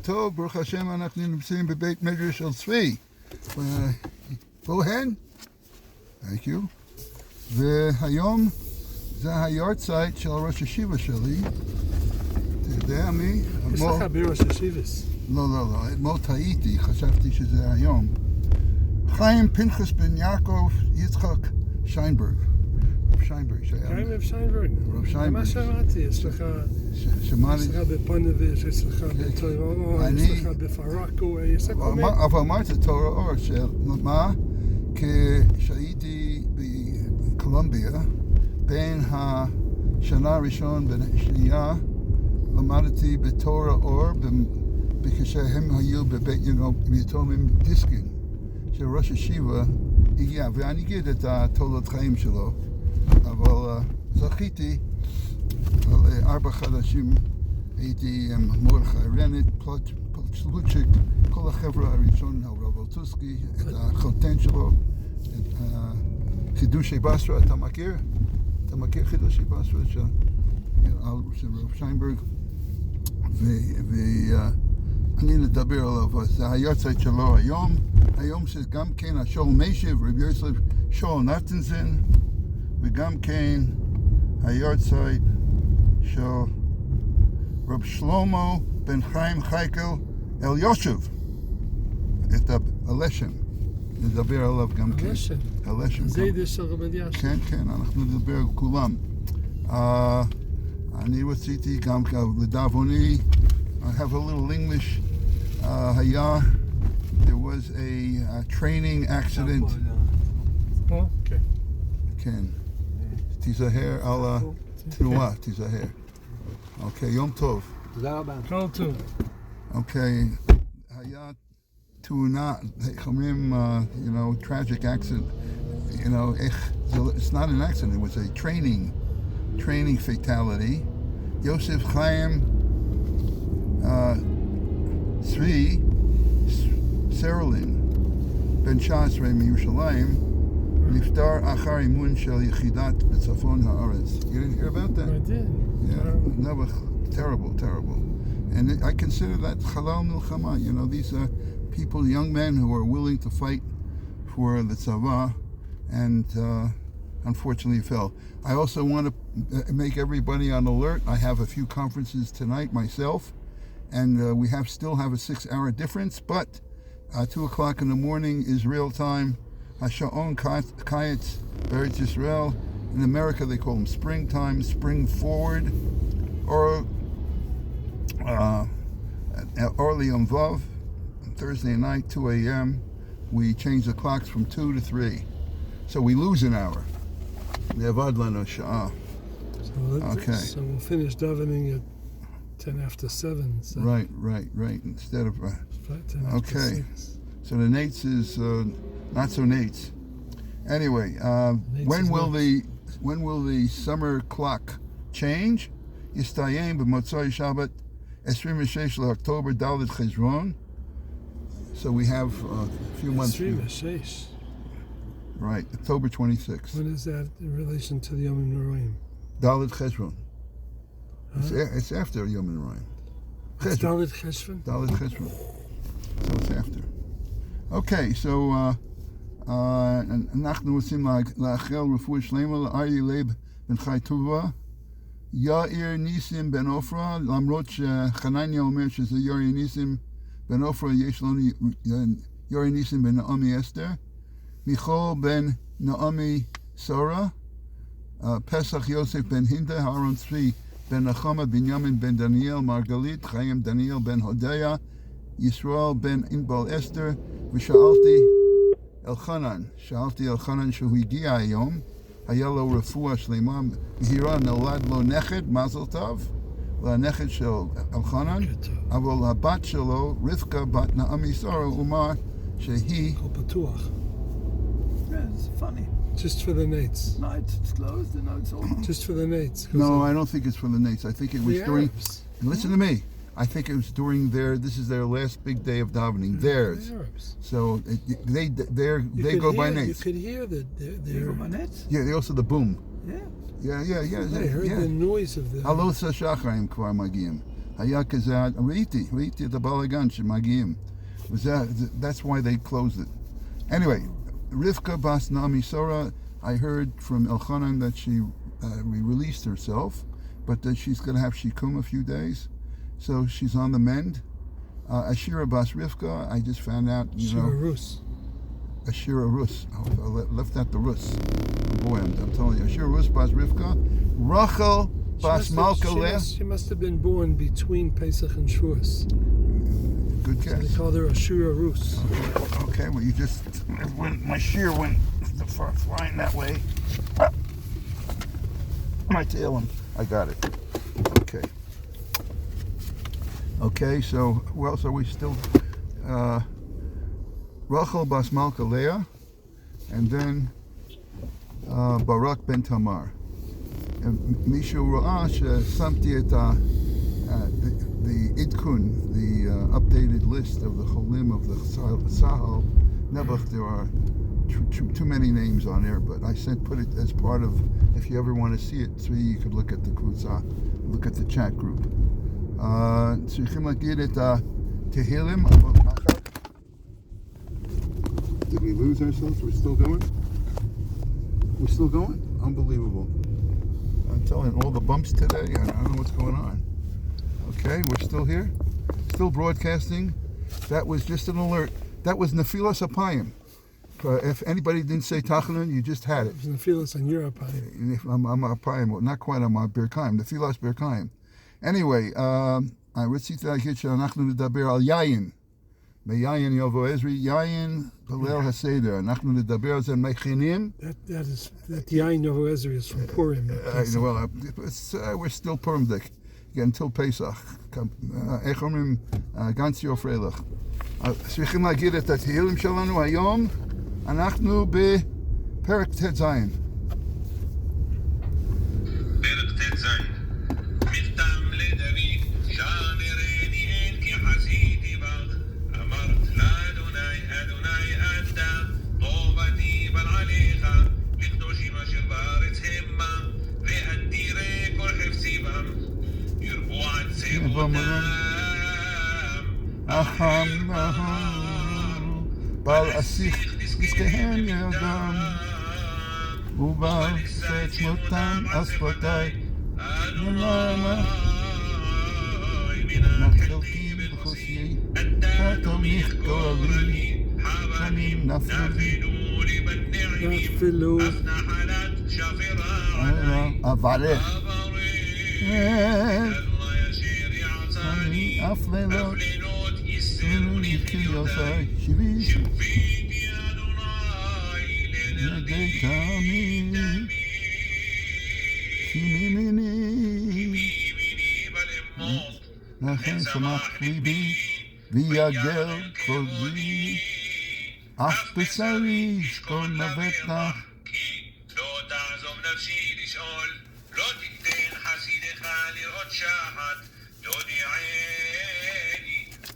טוב, ברוך השם, אנחנו נמצאים בבית מדרש של צבי. בוהן, thank you. והיום זה היורצייט של ראש השיבה שלי. אתה יודע מי? יש לך בראש השיבס. לא, אתמול טעיתי, חשבתי שזה היום. חיים פנחס בן יעקב יצחק שיינברג. רב שיינברג שהיה. חיים רב שיינברג. רב שיינברג. מה שמעתי? יש לך בפונביש, יש לך בתורו, יש לך בפרקו, יש לך כל מיני. אבל אמרת תורה אור, מה? כשהייתי בקולומביה, בין השנה הראשון והשנייה, למדתי בתורה אור, כשהם היו בבית יתומים דיסקין, שראש השיבה הגיע, ואני אגיד את התולדות חיים שלו, אבל זכיתי על 4 חודשים, הייתי עם מורדכי רנט, פלצ'לוצ'יק, כל החבר'ה הראשון, הרב אלטוסקי, את החותן שלו, את חידושי בסרה, אתה מכיר? אתה מכיר חידושי בסרה של רב שיינברג? ואני נדבר עליו, זה היורצייט שלו היום שגם כן השול מיישב, רב יוסף שול נרטנזן, וגם כן היורצייט של רב שלמה בן חיים חייקל אל יושב, את הלשון, נדבר עליו גם כן. הלשון. זה יידיש של רב אלישיב. כן, אנחנו נדבר על כולם. אני רציתי גם לדאבוני, I have a little English. There was a training accident. כן. כן. תיזהר על התנועה, תיזהר. אוקיי, יום טוב. תודה רבה. כל טוב. אוקיי, היה תאונה, איך אומרים, tragic accident. It's not an accident, it was a training fatality. Yosef Chaim Tzvi Serlin Ben 19 מירושלים נפטר אחר אימון של יחידת בצפון הארץ. You didn't hear about that? I did. Yeah, no, terrible. And I consider that halal milchama. These are people, young men who are willing to fight for the tzava, and unfortunately fell. I also want to make everybody on alert. I have a few conferences tonight myself, and we still have a 6-hour difference, but 2 o'clock in the morning is real time. Hasha'on Kayetz, Eretz Yisrael. In America they call them springtime, spring forward, or early Yom Vav, Thursday night, 2 a.m. We change the clocks from 2 to 3. So we lose an hour. Okay. So we'll finish davening at 10 after 7. So Right. Instead of 10 after okay. 6. So the Nates is not so Nates. Anyway, when will the summer clock change? Yistayim b'motzai Shabbat 26 October Dalet Cheshvan. So we have a few months. 26. Right, October 26th. What is that in relation to the Yom Noraim? Dalet Cheshvan. It's after Yom Noraim. It's Dalet Cheshvan? Dalet Cheshvan. So it's after. Okay, so אנחנו רוצים לאחל רפואה שלמה לאריה לייב בן חי טובה, יאיר ניסים בן עופרה, למרות שחנניה אומר שזה יאיר ניסים בן עופרה, יש לנו יאיר ניסים בן נעמי אסתר, מיכול בן נעמי שרה, פסח יוסף בן הינדה, אהרון צבי בן נחמה, בנימין בן דניאל, מרגלית, חיים דניאל בן הודיה, ישראל בן ענבל אסתר, ושאלתי אלחנן שהוא הגיע היום, היה לו רפואה שלמה, מהירה, נולד לו נכד, מזל טוב, לנכד של אלחנן, אבל הבת שלו, רבקה בת נעמי שרה, אומר שהיא... הכל פתוח. Yeah, it's funny. Just for the Nates. No, it's closed and now it's open. Just for the Nates. No, I don't think it's for the Nates. I think it was during... Arabs. Listen to me. I think it was during this is their last big day of davening, theirs. The Arabs. So they go by Nates. You could hear that They go by nets? Yeah, they also the boom. Yeah. Yeah. I heard the noise of the... הלא שחרים כבר מגיעים. היה כזה, ראיתי את הבלגן שמגיעים. That's why they closed it. Anyway, Rivka Bas Nami Sora, I heard from Elchanan that she released herself, but that she's going to have Shikum a few days, so she's on the mend. Ashira Bas Rivka, I just found out, Rus. Ashira Rus. I left out the Rus. Boy, I'm telling you, Ashira Rus Bas Rivka. Rachel Bas Malka Leah. She must have been born between Pesach and Shavuos. Good guess. So they called her Ashura Rus. Okay, well, when my shear went flying that way, my tail, I got it. Okay, so who else are we still? Rachel Bas Malka Leah, and then Barak ben Tamar. Mishu Ra'ash samti et the Idkun, the updated list of the Cholim of the Sahel. Nebuch, there are too many names on there, but I put it as part of, if you ever want to see it, so you could look at the Kvutza, look at the chat group. צריכים להגיד את התהילים. Did we lose ourselves? We're still going? We're still going? Unbelievable. I'm telling all the bumps today. I don't know what's going on. Okay, we're still here. Still broadcasting. That was just an alert. That was Nefilas Apayim. If anybody didn't say Tachanun, you just had it. It was Nefilas on your Apayim. I'm Apayim, not quite on my Birkayim. Nefilas Birkayim. Anyway, רציתי להגיד שאנחנו נדבר על יין. מיין יבוא עזרי, יין בליל הסדר. אנחנו נדבר על זה מכינים. That Yain Yovo Ezri is from Purim. Well, we're still Purim dik. Until Pesach. איך אומרים? גנץ יופרלך. צריכים להגיד את התהילים שלנו היום. אנחנו בפרק ט"ז. פרק ט"ז. מכתם לדוד, שאמרני אין כי חסיתי בך. אמרת לאדוני, אדוני אתה, טובתי בל עליך, לקדושים אשר בארץ המה, ואדירי כל חפצי בם, ירבו עצי אותם, אחם בל אסיך נזכיהם ידם, ובל שאת שמותם אספתי, נפלתי בחוסי, תתמיך גורלי, חנים נפלו לי נפלו אף נחלת שפרה אברך אדוני אשר יעצני אף לילות לילות יסרוני יוסי חיותי שבי שביתי אדוני ידי לדרכי תמיד כי מימיני מימיני בלמות לכן שמח ליבי ויגל כבודי אף בשרי ישכון לבטח כי לא תעזוב נפשי לשאול לא תיתן חסידך לראות שחת תודיעני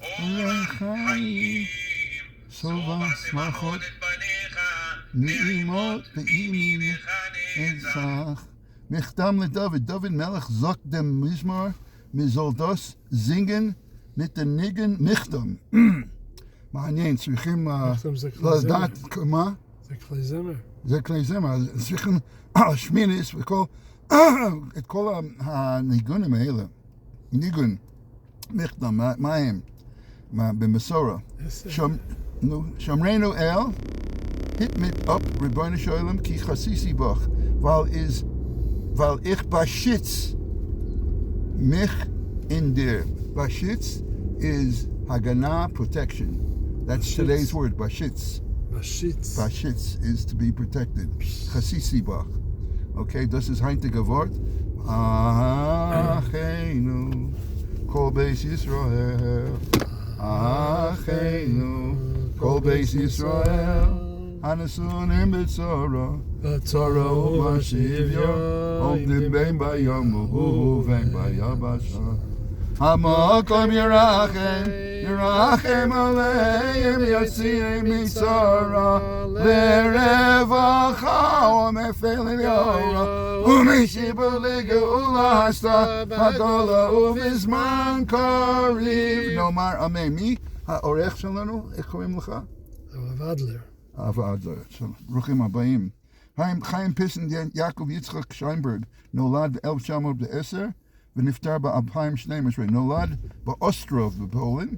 אורח חיים סובה שמחות את פניך נעימות וימינך נצח מכתם לדוד דוד מלך זוק דם מזמור מזולדוס זינגן mit den Nigen Michtam. מעניין, צריכים לדעת מה? זה כלי זמר. זה כלי זמר, צריכים שמיניס וכל, את כל הניגונים האלה. ניגון, מיכתם, מה הם? במסורה. שמרנו אל, hit me up, ריבונו של עולם, כי חסיסי בך, weil ich beschütz mich in dir. Bashitz is Haganah, protection. That's Bashitz. Today's word, Bashitz. Bashitz. Bashitz is to be protected. Chasisi bach. Okay, das ist heintige Wort. Achenu, kol beis Yisrael. Achenu, kol beis Yisrael. Hanasunim b'tzora, tzora u'bashivya, omdim ben bayom u'ven bayabasha. המקום ירחם Nerachem aleim yotziim mitzara lerevacha umefel yora umishibu legeula hasta hadola uvizman kariv. Nomar amen. Mi ha'orech shalanu, איך קוראים לך? הרב אדלר. ברוכים הבאים. חיים פיסן יעקב יצחק שיינברג נולד ב-1910 ונפטר ב-2012. נולד באוסטרוב בפולין.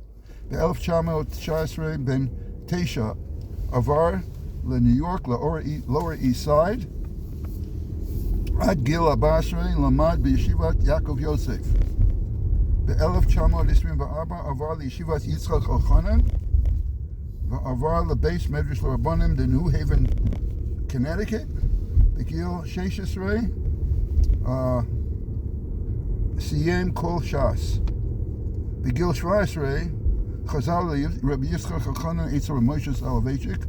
ב-1919 בן 9 עבר לניו יורק, לאור איסט סייד. עד גיל 14 למד בישיבת יעקב יוסף. ב-1924 עבר לישיבת יצחק אלחנן ועבר לבייס מדרש לרבנים בניו הייבן, קנטיקט. בגיל 16 סיים כל ש"ס. בגיל 17 חזר לרבי יצחק אלחנן אצל מוישה סולובייצ'יק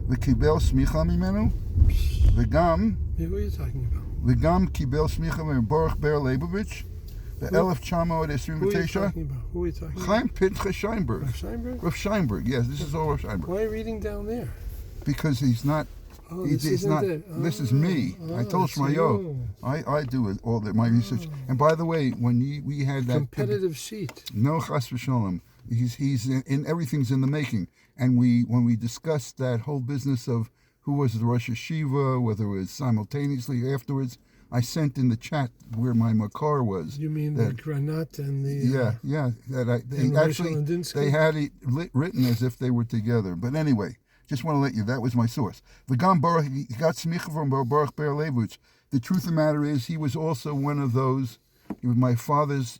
וקיבל סמיכה ממנו, וגם קיבל סמיכה מברוך בר ליבוביץ'. ב-1929, Chaim Pinchas Sheinberg. Rav Sheinberg, yes, this is all Rav Sheinberg. Why are you reading down there? Because he's not, this is me. I told Shmayo, I do it, all my research. And by the way, when we had that... Competitive sheet. No, chas v'sholem. He's in everything's in the making. And when we discussed that whole business of who was the Rosh Hashiva, whether it was simultaneously afterwards, I sent in the chat where my makar was. You mean the Granat and the... Yeah. They had it written as if they were together. But anyway, just want to let you, that was my source. V'gam Baruch, he got smicha from Baruch Ber Levuch. The truth of the matter is, he was also one of those, he was my father's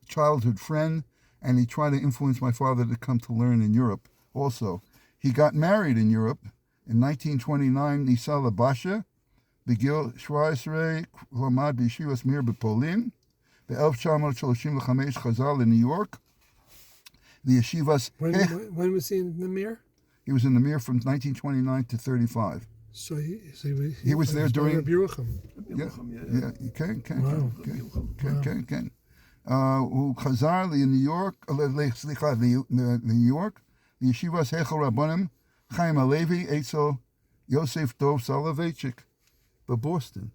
childhood friend, and he tried to influence my father to come to learn in Europe also. He got married in Europe in 1929, Nisa Labasha, בגיל 17 למד בישיבת מיר בפולין, ב-1935 חזר לניו יורק, לישיבת... When was he in the Mir? He was in the Mir from 1929 to 35. So he was there during... כן. הוא חזר לניו יורק, לניו יורק, לישיבת היכל רבנים, חיים הלוי, אצל יוסף דוב סולובייצ'יק. But Boston.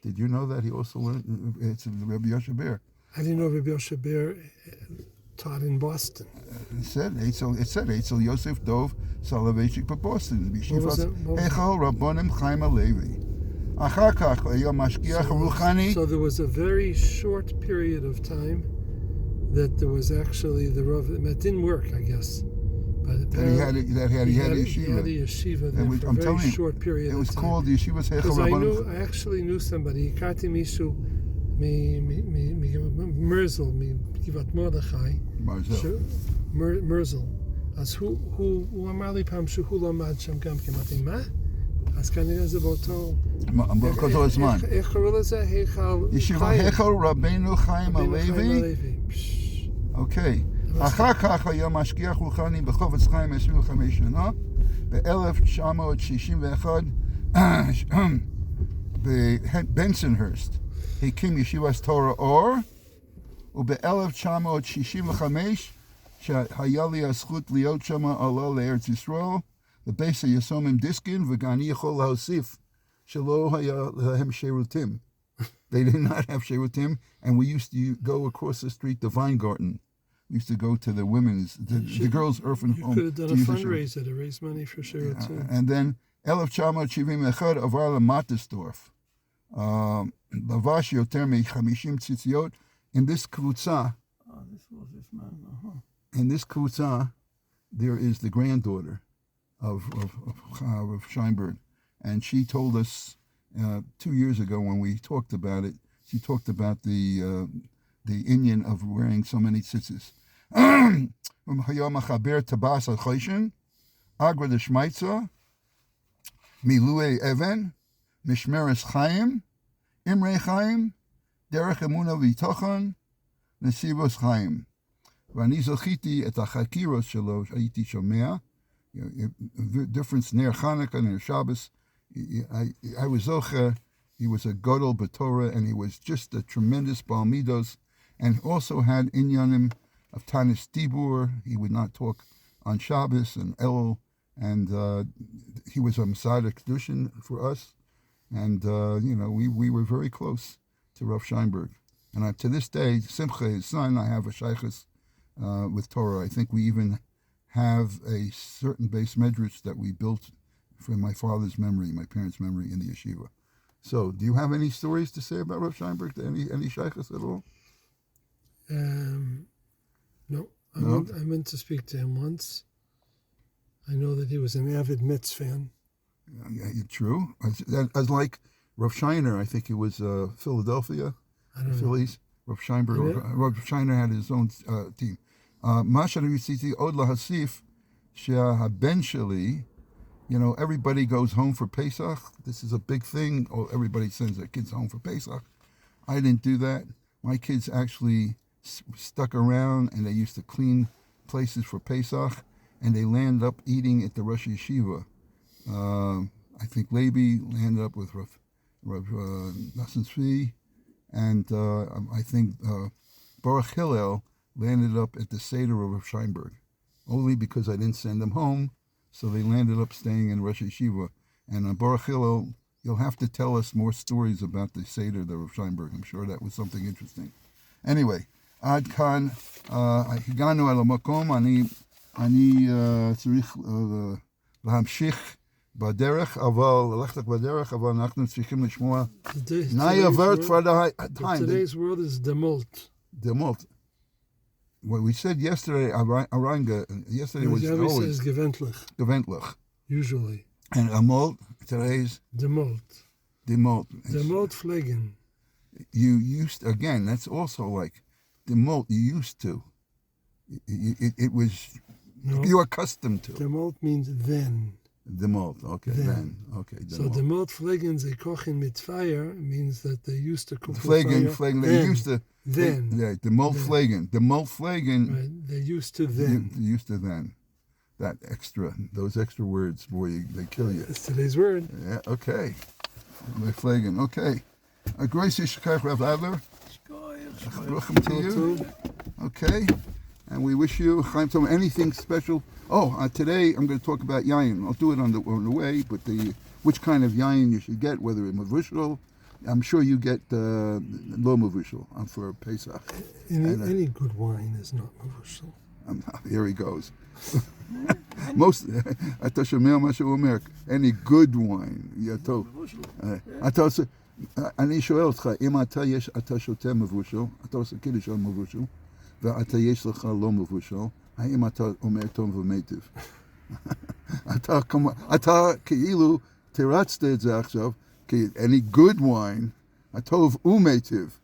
Did you know that he also learned? It's Rabbi Yoshe Ber. I didn't know Rabbi Yoshe Ber taught in Boston. It said Eitzel Yosef Dov Soloveitchik בבוסטון. בישיבת היכל רבונים חיים הלוי. אחר כך היה משגיח רוחני. So there was a very short period of time that there was actually the Rav. It didn't work, I guess. He had a yeshiva. He had a yeshiva there for a very short period of time. It was called the Yeshiva Heichal Rabbanim. I actually knew somebody. הכרתי מישהו מרזל, מגבעת מרדכי. מרזל. אז הוא אמר לי פעם שהוא למד שם גם כן. אמרתי, מה? אז כנראה זה באותו הזמן. איך קראו לזה? ישיבה היכל רבנו חיים הלוי. אוקיי. אחר כך היה משגיח רוחני בחופץ חיים 25 שנה, ב-1961 בבנסנהרסט הקים ישיבת תורה אור, וב-1965 שהיה לי הזכות להיות שם עלה לארץ ישראל, לבייס היסומים דיסקין, ואני יכול להוסיף שלא היה להם שירותים. They did not have shirutim, and we used to go across the street to Weingarten. We used to go to the women's, the girls' orphan home. You could have done a fundraiser to raise money for shirutim. And then 1971 עבר למטסדורף. לבש יותר מ-50 ציציות. In this קבוצה, in this קבוצה, there is the granddaughter of Sheinberg. And she told us 2 years ago when we talked about it, she talked about the Indian of wearing so many tzitzis. היה מחבר טבעת החושן, אגרא דשמייצה, מילואי אבן, משמרת חיים, אמרי חיים, דרך אמונה וביטחון, נסיבות חיים. ואני זכיתי את החקירות שלו, הייתי שומע, difference נר חנוכה, נר שבס. I was zocher, he was a gadol b'Torah, and he was just a tremendous balmidos, and also had inyanim of Tanis Tibur. He would not talk on Shabbos and Elul, and he was a Masada Kedushin for us. And, we were very close to Rav Sheinberg. And to this day, Simcha, his son, I have a shaykhus with Torah. I think we even have a certain base medrash that we built from my father's memory, my parents' memory in the yeshiva. So, do you have any stories to say about Rav Sheinberg? Any shaykhus at all? No. I went to speak to him once. I know that he was an avid Mets fan. True. As like Rav Shiner, I think it was Philadelphia, Phillies. Rav Sheinberg. Rav Shiner had his own team. Masha Riziti Od Lahasif Shehaben Sheli. Everybody goes home for Pesach. This is a big thing. Everybody sends their kids home for Pesach. I didn't do that. My kids actually stuck around, and they used to clean places for Pesach, and they landed up eating at the Rosh Yeshiva. I think Levi landed up with Rav Nassim Tzvi, and I think Baruch Hillel landed up at the Seder of Rav Sheinberg, only because I didn't send them home, so they landed up staying in Rosh Yeshiva. And Baruch Hillel, you'll have to tell us more stories about the Seder of Rav Sheinberg. I'm sure that was something interesting. Anyway, עד כאן, הגענו אל המקום, אני צריך להמשיך בדרך, ללכת בדרך, אבל אנחנו צריכים לשמוע Naya word for the time. Today's word is demult. Demult. What we said yesterday, Aranga, yesterday was always gewöhnlich. Usually. And amol, today's demult. Demult pflegen. You used, again, that's also like demult, you used to. It was, you're accustomed to. Demult means then. Demult, okay, then. Okay, demult. So demult pflegen, they kochen mit fire, means that they used to cook with fire. They used to. Then. Yeah, demult pflegen. Demult pflegen. Right, they used to then. They used to then. Those extra words, boy, they kill you. It's today's word. Yeah, okay. Pflegen, okay. Grace Yishkach Rav Adler. Welcome to you. Okay. And we wish you, Chaim Tov, anything special. Today I'm going to talk about yayin. I'll do it on the way, but which kind of yayin you should get, whether it's mavushal. I'm sure you get lo mavushal for Pesach. Any good wine is not mavushal. Here he goes. Any good wine. אני שואל אותך, אם אתה שותה מבושל, אתה עושה קידוש על מבושל, ואתה יש לך לא מבושל, האם אתה אומר טוב ומיטיב? אתה כאילו תרצת את זה עכשיו, כי any good wine, הטוב ומיטיב.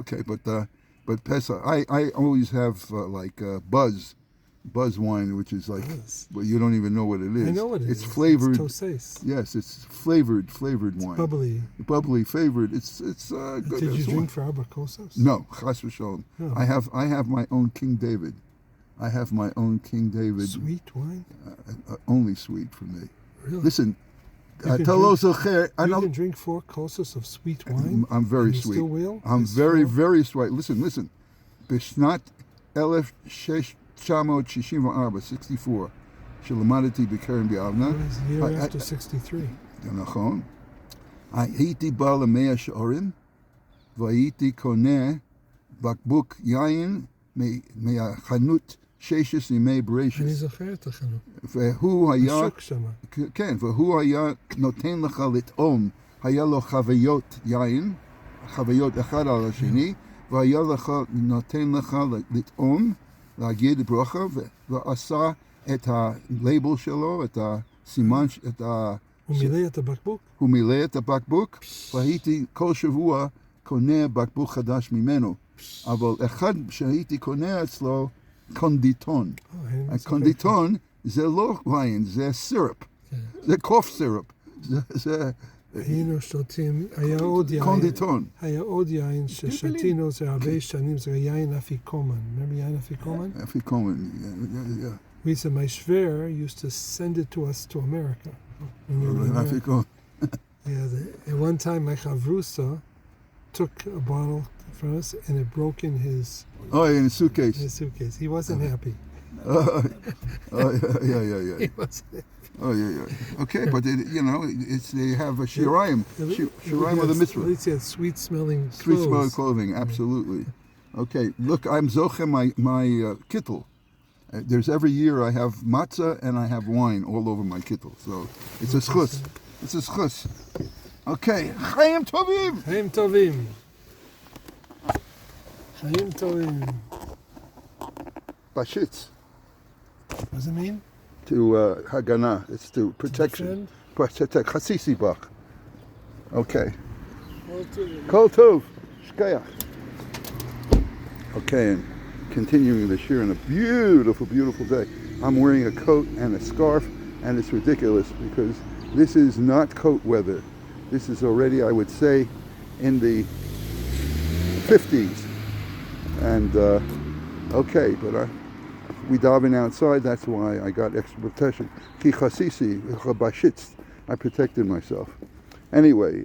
Okay, but Pesach, I always have Buzz wine, which is like, well, you don't even know what it is. I know what it is. It's flavored. It's tosais. Yes, it's flavored wine. Bubbly, flavored. It's good. Did you drink for Abracosas? No, chas v'sholom. No. I have my own King David. Sweet wine? Only sweet for me. Really? Listen, you can drink 4 kosas of sweet wine. I'm very sweet. Still will? I'm very sweet. Listen. Bishnat 1964, שלמדתי בקרן ביבנה. Year after 63. נכון. הייתי בא ל100 שערים, והייתי קונה בקבוק יין מהחנות 16 ימי בראשית. אני זוכר את החנות. והוא היה... השוק שמה. כן, והוא היה נותן לך לטעום. היה לו חוויות יין, חוויות אחד על השני, והיה נותן לך לטעום, להגיד ברכה, ועשה את הלייבל שלו, את הסימן, הוא מילא את הבקבוק? הוא מילא את הבקבוק, והייתי כל שבוע קונה בקבוק חדש ממנו. אבל אחד שהייתי קונה אצלו, קונדיטון. הקונדיטון זה לא ויין, זה סירופ. זה קוף סירופ. היינו שותים, היה עוד יין. קונדיטון. היה עוד יין ששתינו זה הרבה שנים, זה יין אפיקומן. Remember יין אפיקומן? אפיקומן, yeah. We said my shver used to send it to us to America. Afikoman. Yeah, at one time my chavrusa took a bottle from us and it broke in his in a suitcase. He wasn't happy. Yeah. He wasn't. Yeah. Okay, but they have a shirayim. Shirayim of the mitzvah. At least he had sweet-smelling clothing, absolutely. Okay, look, I'm zoche my kittel. There's every year I have matzah and I have wine all over my kittel. So it's a schus. Okay, Chaim Tovim. Chaim Tovim. Chaim Tovim. Bashitz. What does it mean? To Hagana. It's to protection. Protect. Chasisi bach. Okay. Kol Tov. Shkayach. Okay, and continuing the shir on a beautiful, beautiful day. I'm wearing a coat and a scarf, and it's ridiculous because this is not coat weather. This is already, I would say, in the 50s. And okay, but we daven outside. That's why I got extra protection. Ki chasisi bashitz. I protected myself. Anyway,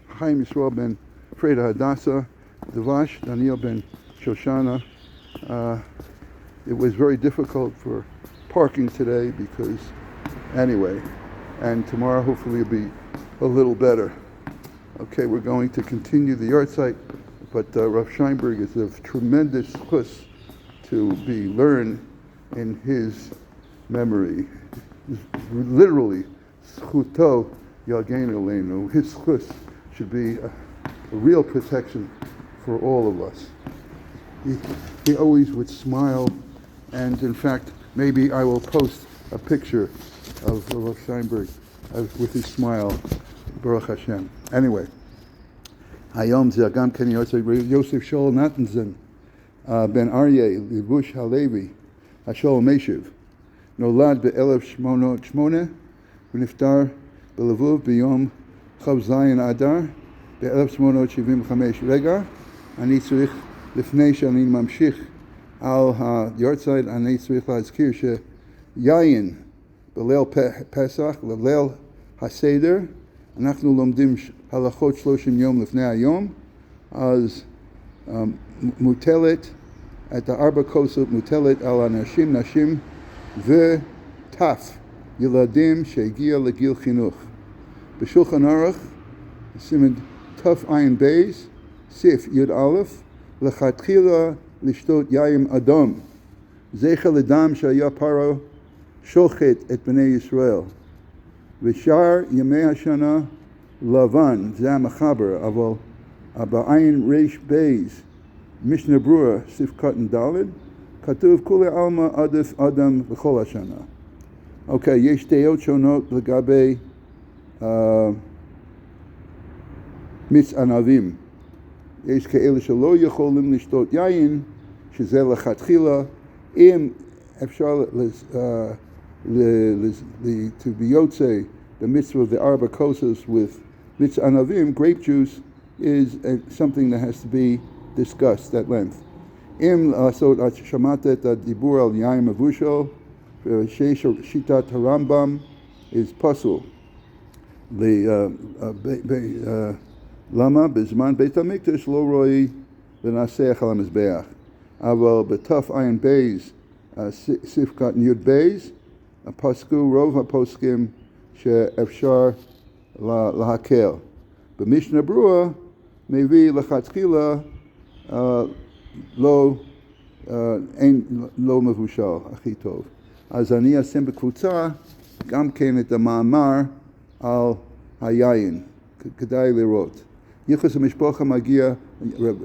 Chaim Yisrael ben Freda Hadassah, Devash, Daniel ben Shoshana. It was very difficult for parking today because, anyway, and tomorrow hopefully it'll be a little better. Okay, we're going to continue the yard site, but Rav Scheinberg is of tremendous chus to be learned in his memory. Literally, schuto yagenu leinu. His chus should be a real protection for all of us. He always would smile, and in fact, maybe I will post a picture of Rav Scheinberg with his smile, Baruch Hashem. Anyway, Hayom Zagam Ken Yosef Shol Natanzen Ben Aryeh Livush Halevi Hashol Meshiv Nolad ב-1808 ונפטר בלבוב ביום כ"ז אדר ב-1875. רגע, אני צריך, לפני שאני ממשיך על היורצייט, אני צריך להזכיר שיין בליל פסח, לליל הסדר, אנחנו לומדים הלכות 30 יום לפני היום, אז מוטלת, את הארבע כוסות מוטלת על אנשים, נשים וטף, ילדים שהגיע לגיל חינוך. בשולחן ערוך, סימן תע"ב, סעיף י"א, לכתחילה לשתות יין אדום, זכר לדם שהיה פרעה שוחט את בני ישראל. ושאר ימי השנה לבן, זה המחבר, אבל בעין ריש בייז, משנה ברורה, סעיף קטן ד', כתוב כולי עלמא עדיף אדם בכל השנה. אוקיי, יש דעות שונות לגבי מיץ ענבים. יש כאלה שלא יכולים לשתות יין, שזה לכתחילה, אם אפשר to be yotze, the mitzvah of the arba kosas with mitz anavim, grape juice, is something that has to be discussed at length. Im asot shamatet dibur al yaim avushal, sheish shitat harambam is pasul. Lama bezman beit hamikdash lo roi v'naseach al hamizbeach. Aval betaf ayin beis sifkat yud beis. הפסקו רוב הפוסקים שאפשר להקל. במשנה ברורה מביא לכתחילה לא מבושל, הכי טוב. אז אני אשים בקבוצה גם כן את המאמר על היין, כדאי לראות. יחס המשפחה מגיע,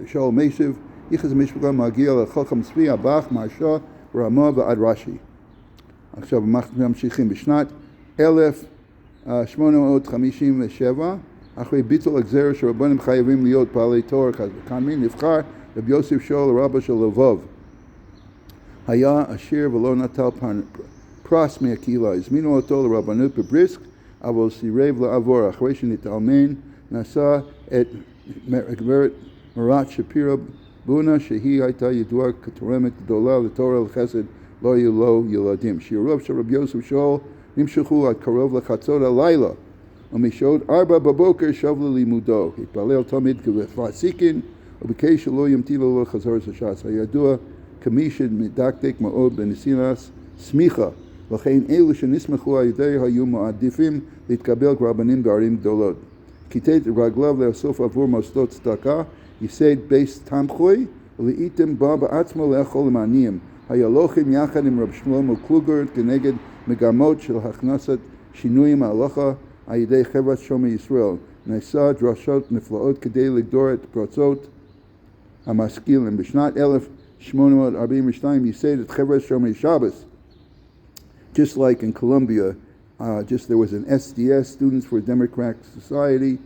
שאול מיישב, יחס המשפחה מגיע לחכם צבי, הבח, מרשה, רמה ועד רש"י. עכשיו אנחנו ממשיכים בשנת 1857, אחרי ביטול הגזרה שרבנים חייבים להיות בעלי תואר כאן נבחר רבי יוסף שאול רבא של לבוב. היה עשיר ולא נטל פרס מהקהילה, הזמינו אותו לרבנות בבריסק, אבל סירב לעבור. אחרי שנתאלמן נשא את גברת מרת שפירא בונה, שהיא הייתה ידועה כתורמת גדולה לתורה ולחסד, לא היו לו ילדים. שיעוריו של רבי יוסף שאול נמשכו עד קרוב לחצות הלילה, ומשעות 4 בבוקר שב ללימודו. התפלל תמיד כפסיקין, וביקש שלא ימתין לו לחזור לש"ס. הידוע כמי שמדקדק מאוד בנשינס סמיכה, לכן אלו שנסמכו על ידי היו מעדיפים להתקבל כרבנים בערים גדולות. כיתת רגליו לאסוף עבור מוסדות צדקה, ייסד בייס תמחוי, ולעיתים בא בעצמו לאכול עם עניים. היה לוחם יחד עם רב שלמה קלוגר כנגד מגמות של הכנסת שינויים מההלכה על ידי חברת שומרי ישראל. נעשה דרשות נפלאות כדי לגדור את פרצות המשכילים. בשנת 1842 ייסד את חברת שומרי Shabbos. Just like in Colombia, there was an SDS, Students for a Democratic Society,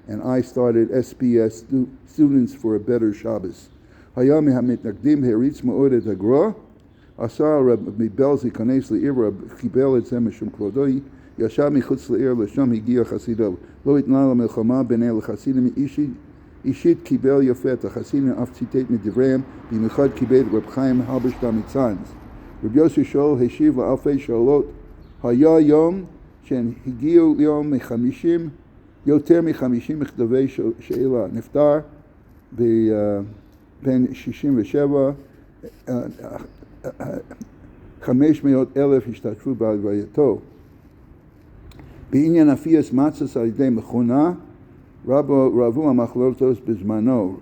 and I started SPS, Students for a Better Shabbos. היה מהמתנגדים הריץ מאוד את הגרוע, עשה הרב מבלז להיכנס לעיר, קיבל את זה משום כבודו, ישב מחוץ לעיר, לשם הגיע חסידו. לא התנהל המלחמה ביניהם לחסידים אישית קיבל יפה את החסידים, אף ציטט מדבריהם, במיוחד קיבל רב חיים הלברשטר מצאנז. רבי יוסי שואל השיב לאלפי שאלות. היה יום שהגיעו יום יותר מ-50 מכתבי שאלה. נפטר בין 67, 500,000 השתתפו בהלווייתו. בעניין אפיית מצות על ידי מכונה, רבו המחלוקות בזמנו.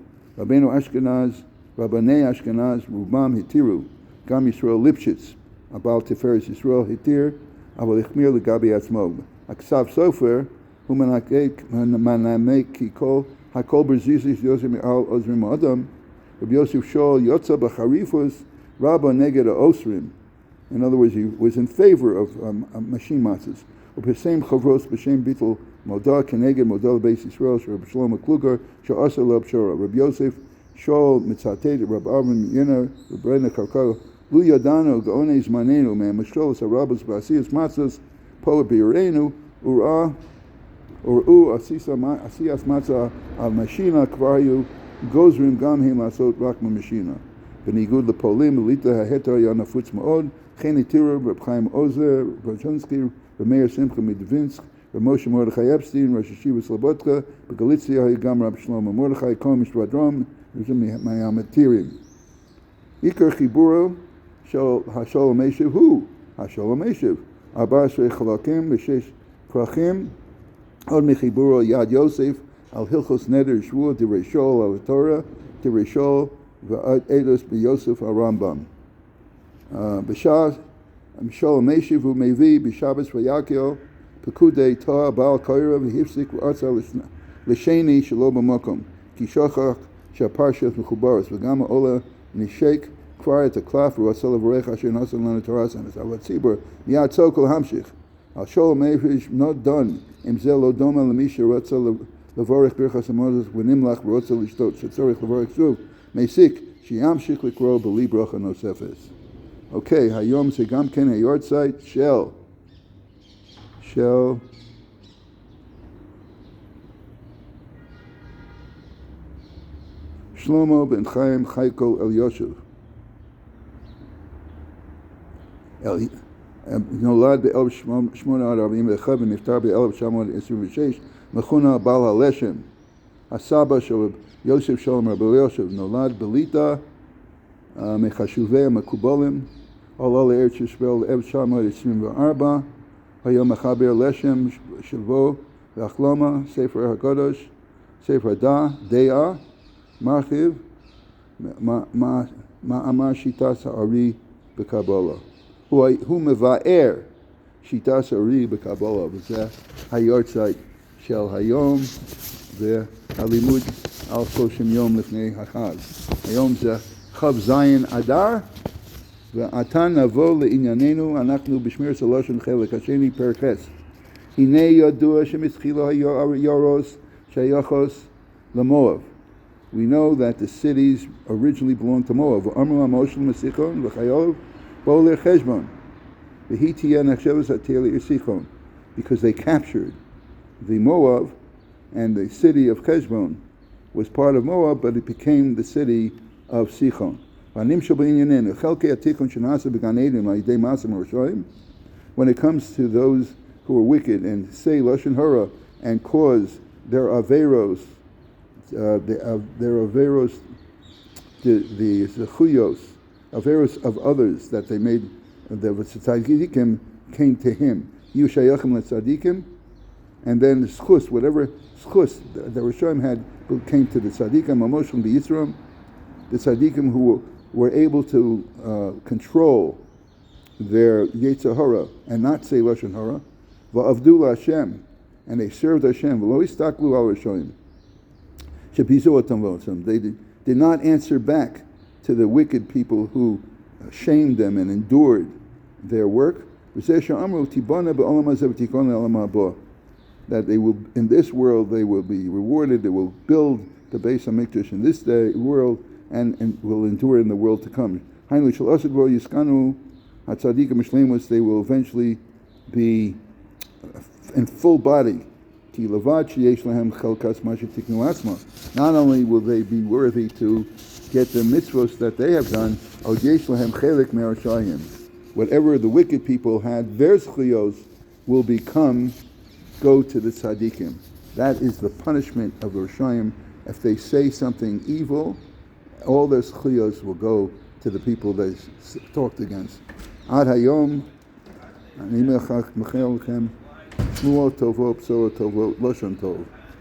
רבני אשכנז רובם התירו. גם ישראל ליפשיץ, הבעל תפארת ישראל, התיר, אבל החמיר לגבי עצמו. הכסף סופר הוא מנמק כי הכל ברזיזיס יוצא מעל עוזרים האדם. רבי יוסף שואל יוצא בחריפוס רבה נגד האוסרים. In other words, he was in favor of machine matzahs. ופרסם חברוס בשם ביטל מודע כנגד מודע לבית ישראל של רב שלמה קלוגר שעשה לו פשרה. רבי יוסף שואל מצטט רב אברהם ינר וברנה קרקר לו ידענו גאוני זמננו מהמשקולת הרבוס בעשייס מצות פה בעירנו וראו עשייס מצה על משינה כבר היו גוזרים גם הם לעשות רק ממשינה. בניגוד לפולין מליטה ההתר היה נפוץ מאוד, כן התירו רב חיים עוזר, ברז'נסקי, ומאיר שמחה מדווינסק, ומשה מרדכי אפסטין, ראש ישיבה סלובודקה, בגליציה היה גם רב שלמה מרדכי, כל משפדרום, וזה מהמתירים. עיקר חיבורו של השלום הישב הוא השלום הישב, 14 חלקים ו6 כרכים, עוד מחיבורו יד יוסף, על הלכוס נדר שבוע, דברי שול על התורה, דברי שול ועדוס ביוסף הרמב"ם. בשעה שלום הישב הוא מביא בשבס ויקל פקודי תא בעל קורא והפסיק וארצה לשני שלא במקום, כי שוכח שהפרשיות מחוברות וגם העולה נשק כבר את הקלף ורצה לברך אשר נעשה לנו תורה סנס. אבל הציבור מיד צוקל המשיך. על שלום הישב not done, אם זה לא דומה למי שרצה לבורך ברכס המוזס ונמלח ורוצה לשתות שצורך לבורך שוב, מסיק שימשיך לקרוא בלי ברכה נוספת. אוקיי, היום זה גם כן היורצייט של שלמה בן חיים חייקל אליושב. נולד ב-1841 ונפטר ב-1926, מכונה בעל הלשון. הסבא של יוסף שלום רבי אליושב נולד בליטא מחשובי המקובלים, עלה לארץ ישראל ב-1924, היה מחבר לשם שבו והחלומה, ספר הקודש, ספר דעה, מרחיב, מה אמר שיטת הארי בקבלה. הוא מבאר שיטת הארי בקבלה, וזה היורצייט של היום והלימוד על 30 יום לפני החג. היום זה כ"ז אדר, ועתה נבוא לענייננו. אנחנו בשמירת הלשון חלק השני פרק ח'. הנה ידוע שמתחילה היורוס שייכות למואב. We know that the cities originally belonged to Moab. ואמרו המושל מסיחון וחייב בואו לחשבון. והיא תהיה נחשבת עתה לעיר סיחון. Because they captured the Moab, and the city of Heshbon was part of Moab, but it became the city of Sichon. When it comes to those who are wicked and say Lashon Hara and cause their averos, their averos, the zechuyos, averos of others that they made, the tzadikim came to him. Yushayachim letzadikim, and then the schus, whatever schus the Rishonim had, came to the tzadikim, amoshim b'yisrom, the tzadikim who were able to control their yetzer hara and not say lashon hara, va'avdu Hashem, and they served Hashem. V'lo istaklu al Rishonim, shepizu otam v'otzam. They did not answer back to the wicked people who shamed them and endured their work. That they will, in this world, they will be rewarded. They will build the Beis HaMikdash in this world and will endure in the world to come. They will eventually be in full body. Not only will they be worthy to get the mitzvos that they have done, whatever the wicked people had, their zchuyos will go to the tzaddikim. That is the punishment of the Rishonim. If they say something evil, all their zchuyos will go to the people they talked against. Ad hayom, ani mechach mechel lechem, shmuot tovot, bsorot tovot, lashon tov.